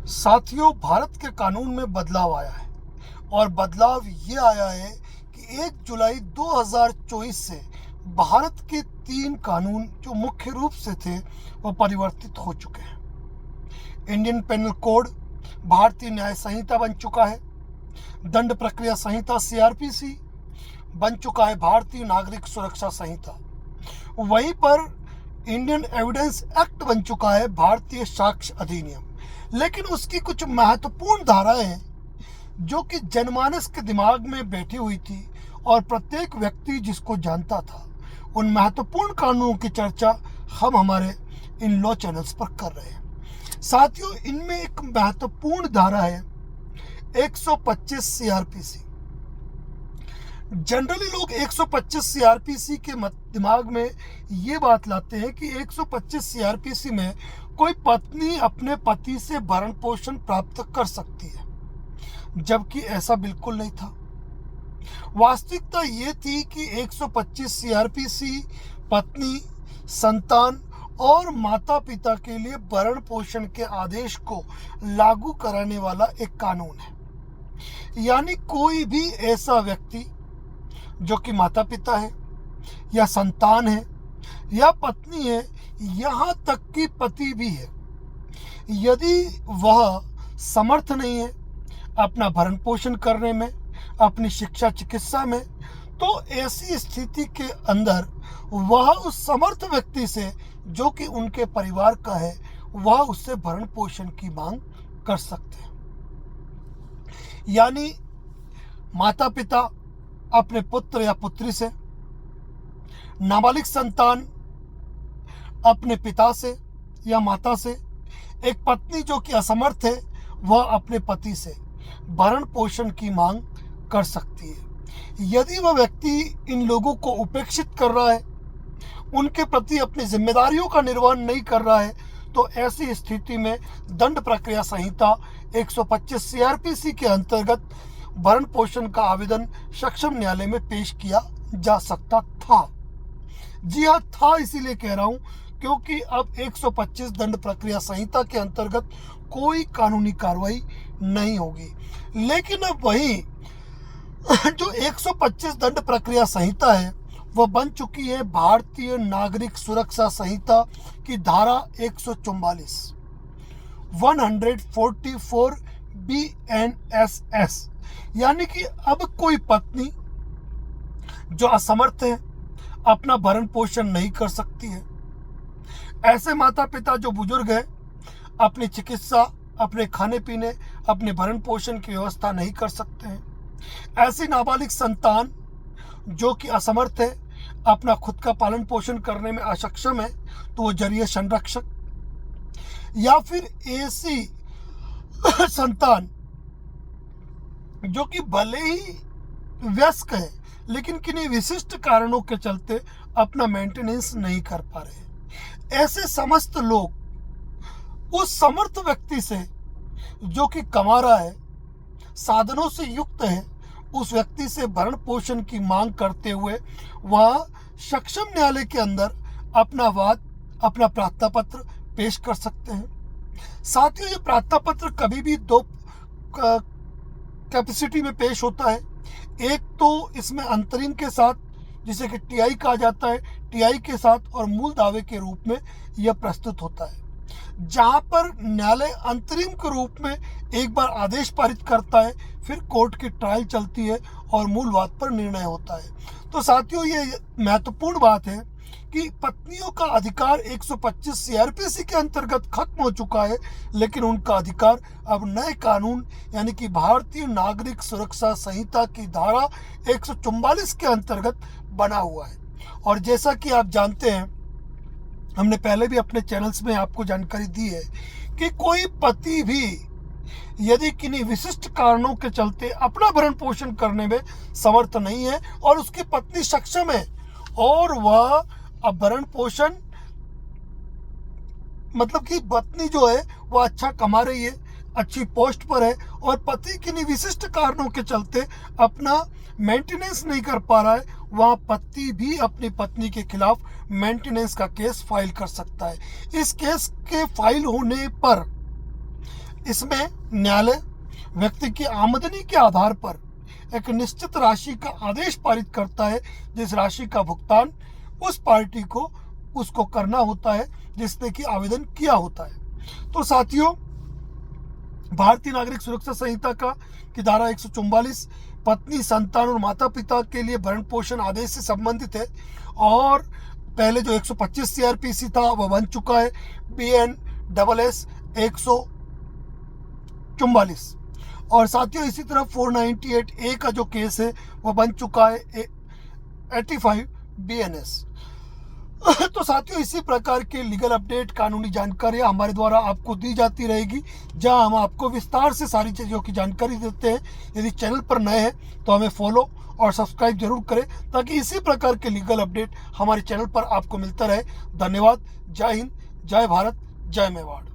साथियों, भारत के कानून में बदलाव आया है और बदलाव ये आया है कि 1 जुलाई 2024 से भारत के 3 कानून जो मुख्य रूप से थे वो परिवर्तित हो चुके हैं। इंडियन पेनल कोड भारतीय न्याय संहिता बन चुका है। दंड प्रक्रिया संहिता सीआरपीसी बन चुका है भारतीय नागरिक सुरक्षा संहिता। वहीं पर इंडियन एविडेंस एक्ट बन चुका है भारतीय साक्ष्य अधिनियम। लेकिन उसकी कुछ महत्वपूर्ण धाराएं हैं जो कि जनमानस के दिमाग में बैठी हुई थी और प्रत्येक व्यक्ति जिसको जानता था। उन महत्वपूर्ण कानूनों की चर्चा हम हमारे इन लॉ चैनल्स पर कर रहे हैं। साथियों, इनमें एक महत्वपूर्ण धारा है 125 सीआरपीसी। जनरली लोग 125 सीआरपीसी के दिमाग में ये बात लाते हैं कि 125 सीआरपीसी में कोई पत्नी अपने पति से भरण पोषण प्राप्त कर सकती है, जबकि ऐसा बिल्कुल नहीं था। वास्तविकता ये थी कि 125 सीआरपीसी पत्नी, संतान और माता पिता के लिए भरण पोषण के आदेश को लागू कराने वाला एक कानून है। यानी कोई भी ऐसा व्यक्ति जो कि माता पिता है या संतान है या पत्नी है, यहाँ तक कि पति भी है, यदि वह समर्थ नहीं है अपना भरण पोषण करने में, अपनी शिक्षा चिकित्सा में, तो ऐसी स्थिति के अंदर वह उस समर्थ व्यक्ति से जो कि उनके परिवार का है, वह उससे भरण पोषण की मांग कर सकते हैं। यानी माता पिता अपने पुत्र या पुत्री से, नाबालिग संतान अपने पिता से या माता से, एक पत्नी जो कि असमर्थ है वह अपने पति से भरण पोषण की मांग कर सकती है। यदि वह व्यक्ति इन लोगों को उपेक्षित कर रहा है, उनके प्रति अपनी जिम्मेदारियों का निर्वहन नहीं कर रहा है, तो ऐसी स्थिति में दंड प्रक्रिया संहिता 125 सीआरपीसी के अंतर्गत भरण पोषण का आवेदन सक्षम न्यायालय में पेश किया जा सकता था। जी हाँ, था इसीलिए कह रहा हूँ क्योंकि अब 125 दंड प्रक्रिया संहिता के अंतर्गत कोई कानूनी कार्रवाई नहीं होगी। लेकिन अब वही जो 125 दंड प्रक्रिया संहिता है वह बन चुकी है भारतीय नागरिक सुरक्षा संहिता की धारा 144 144 BNSS। यानी कि अब कोई पत्नी जो असमर्थ है, अपना भरण पोषण नहीं कर सकती है, ऐसे माता पिता जो बुजुर्ग हैं, अपनी चिकित्सा, अपने खाने पीने, अपने भरण पोषण की व्यवस्था नहीं कर सकते हैं, ऐसी नाबालिग संतान जो कि असमर्थ है, अपना खुद का पालन पोषण करने में अक्षम है, तो वो जरिए संरक्षक, या फिर ऐसी संतान जो कि भले ही वयस्क है लेकिन किन्हीं विशिष्ट कारणों के चलते अपना मेंटेनेंस नहीं कर पा रहे। ऐसे समस्त लोग उस समर्थ व्यक्ति से जो कि कमा रहा है, साधनों से युक्त है, उस व्यक्ति से भरण पोषण की मांग करते हुए वह सक्षम न्यायालय के अंदर अपना वाद, अपना प्रार्थना पत्र पेश कर सकते हैं। साथियों, ये प्रार्थना पत्र कभी भी दो कैपेसिटी में पेश होता है। एक तो इसमें अंतरिम के साथ, जिसे कि टीआई कहा जाता है, टीआई के साथ और मूल दावे के रूप में यह प्रस्तुत होता है, जहां पर न्यायालय अंतरिम के रूप में एक बार आदेश पारित करता है, फिर कोर्ट की ट्रायल चलती है और मूल वाद पर निर्णय होता है। तो साथियों, ये महत्वपूर्ण बात है कि पत्नियों का अधिकार 125 सीआरपीसी के अंतर्गत खत्म हो चुका है, लेकिन उनका अधिकार अब नए कानून यानी कि भारतीय नागरिक सुरक्षा संहिता की धारा 144 के अंतर्गत बना हुआ है। और जैसा कि आप जानते हैं, हमने पहले भी अपने चैनल्स में आपको जानकारी दी है कि कोई पति भी यदि किन्हीं विशिष्ट कारणों के चलते अपना भरण पोषण करने में समर्थ नहीं है और उसकी पत्नी सक्षम है और वह अब भरण पोषण, मतलब कि पत्नी जो है वह अच्छा कमा रही है, अच्छी पोस्ट पर है, और पति किन्हीं विशिष्ट कारणों के चलते अपना मेंटेनेंस नहीं कर पा रहा है, वहाँ पति भी अपनी पत्नी के खिलाफ मेंटेनेंस का केस फाइल कर सकता है। इस केस के फाइल होने पर इसमें न्यायालय व्यक्ति की आमदनी के आधार पर एक निश्चित राशि का आदेश पारित करता है, जिस राशि का भुगतान उस पार्टी को उसको करना होता है जिसने कि आवेदन किया होता है। तो साथियों, भारतीय नागरिक सुरक्षा संहिता का की धारा 144 पत्नी, संतान और माता पिता के लिए भरण पोषण आदेश से संबंधित है, और पहले जो 125 सीआरपीसी था वह बन चुका है BNSS 144। और साथियों, इसी तरह 498A का जो केस है वह बन चुका है 85 BNS। तो साथियों, इसी प्रकार के लीगल अपडेट, कानूनी जानकारियां हमारे द्वारा आपको दी जाती रहेगी, जहां हम आपको विस्तार से सारी चीज़ों की जानकारी देते हैं। यदि चैनल पर नए हैं तो हमें फॉलो और सब्सक्राइब जरूर करें, ताकि इसी प्रकार के लीगल अपडेट हमारे चैनल पर आपको मिलता रहे। धन्यवाद। जय हिंद, जय भारत, जय मेवाड़।